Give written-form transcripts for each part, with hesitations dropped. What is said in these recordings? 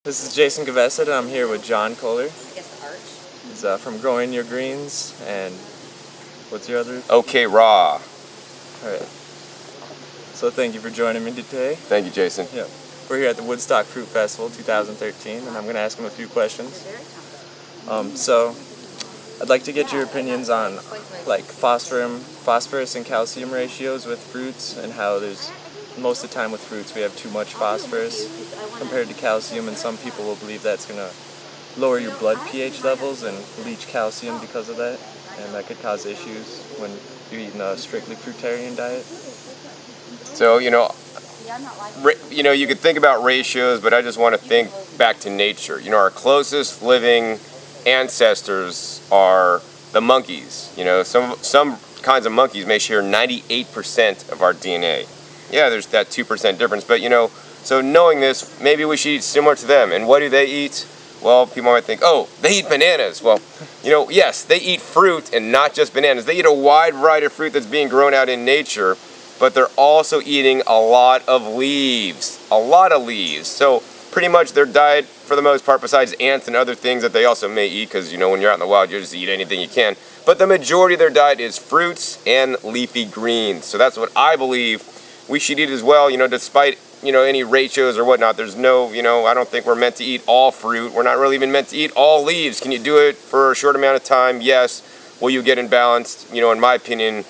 This is Jason Kvestad, and I'm here with John Kholer. He's from Growing Your Greens, and what's your other? OkRaw. Alright. So thank you for joining me today. Thank you, Jason. Yeah. We're here at the Woodstock Fruit Festival 2013, and I'm going to ask him a few questions. So I'd like to get your opinions on like phosphorus and calcium ratios with fruits, and how there's most of the time with fruits we have too much phosphorus compared to calcium, and some people will believe that's going to lower your blood pH levels and leach calcium because of that, and that could cause issues when you're eating a strictly fruitarian diet. So, you could think about ratios, but I just want to think back to nature. Our closest living ancestors are the monkeys. Some kinds of monkeys may share 98% of our DNA. Yeah, there's that 2% difference, but so knowing this, maybe we should eat similar to them. And what do they eat? Well, people might think, oh, they eat bananas. Well, yes, they eat fruit and not just bananas. They eat a wide variety of fruit that's being grown out in nature, but they're also eating a lot of leaves. So pretty much their diet, for the most part, besides ants and other things that they also may eat, because when you're out in the wild, you just eat anything you can. But the majority of their diet is fruits and leafy greens. So that's what I believe we should eat as well, despite, any ratios or whatnot. There's no, I don't think we're meant to eat all fruit. We're not really even meant to eat all leaves. Can you do it for a short amount of time? Yes. Will you get imbalanced? In my opinion,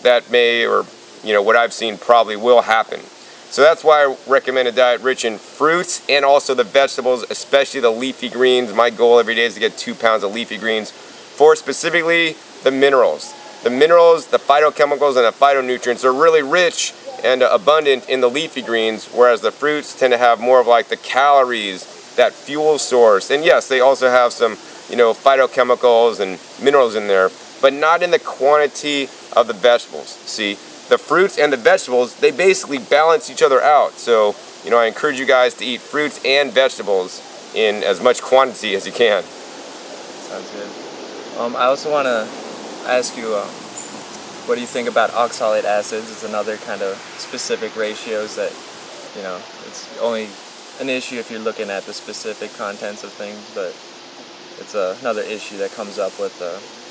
that may, or, what I've seen probably will happen. So that's why I recommend a diet rich in fruits and also the vegetables, especially the leafy greens. My goal every day is to get 2 pounds of leafy greens for specifically the minerals. The minerals, the phytochemicals, and the phytonutrients are really rich and abundant in the leafy greens, whereas the fruits tend to have more of like the calories, that fuel source. And yes, they also have some, phytochemicals and minerals in there, but not in the quantity of the vegetables. See, the fruits and the vegetables, they basically balance each other out. So, I encourage you guys to eat fruits and vegetables in as much quantity as you can. Sounds good. I also want to ask you, what do you think about oxalic acids? It's another kind of specific ratios that, it's only an issue if you're looking at the specific contents of things, but it's another issue that comes up with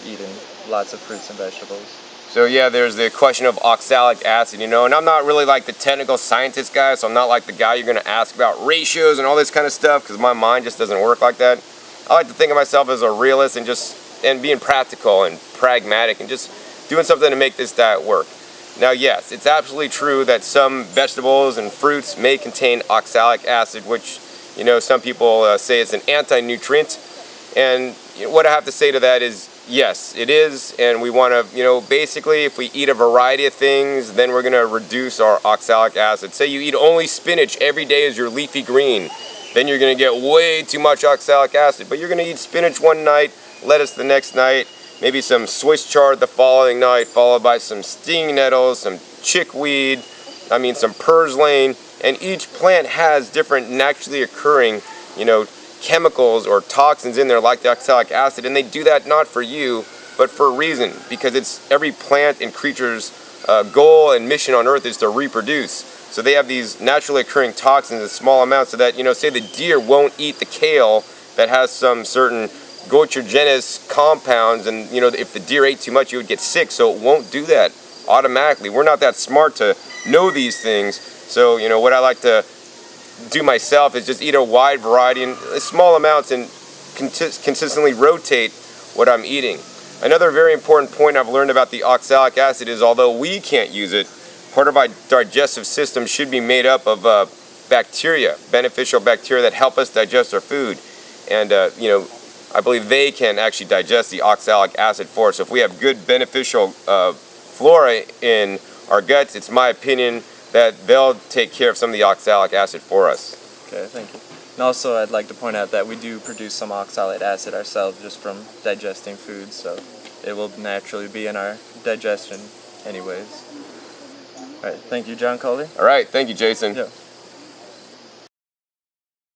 eating lots of fruits and vegetables. So yeah, there's the question of oxalic acid, and I'm not really like the technical scientist guy, so I'm not like the guy you're going to ask about ratios and all this kind of stuff, because my mind just doesn't work like that. I like to think of myself as a realist and being practical and pragmatic and just doing something to make this diet work. Now, yes, it's absolutely true that some vegetables and fruits may contain oxalic acid, which, some people say it's an anti-nutrient. And what I have to say to that is, yes, it is, and we want to, basically, if we eat a variety of things, then we're going to reduce our oxalic acid. Say you eat only spinach every day as your leafy green, then you're going to get way too much oxalic acid. But you're going to eat spinach one night, lettuce the next night, maybe some Swiss chard the following night, followed by some stinging nettles, some chickweed, some purslane, and each plant has different naturally occurring, chemicals or toxins in there like the oxalic acid, and they do that not for you, but for a reason, because it's every plant and creature's goal and mission on earth is to reproduce. So they have these naturally occurring toxins in small amounts so that, say the deer won't eat the kale that has some certain goitrogenous compounds, and if the deer ate too much, you would get sick, so it won't do that automatically. We're not that smart to know these things. So what I like to do myself is just eat a wide variety in small amounts and consistently rotate what I'm eating. Another very important point I've learned about the oxalic acid is, although we can't use it, part of our digestive system should be made up of bacteria, beneficial bacteria that help us digest our food. And I believe they can actually digest the oxalic acid for us. So if we have good beneficial flora in our guts, it's my opinion that they'll take care of some of the oxalic acid for us. Okay, thank you. And also I'd like to point out that we do produce some oxalic acid ourselves just from digesting food, so it will naturally be in our digestion anyways. Alright, thank you, John Kholer. Alright, thank you, Jason. Yeah.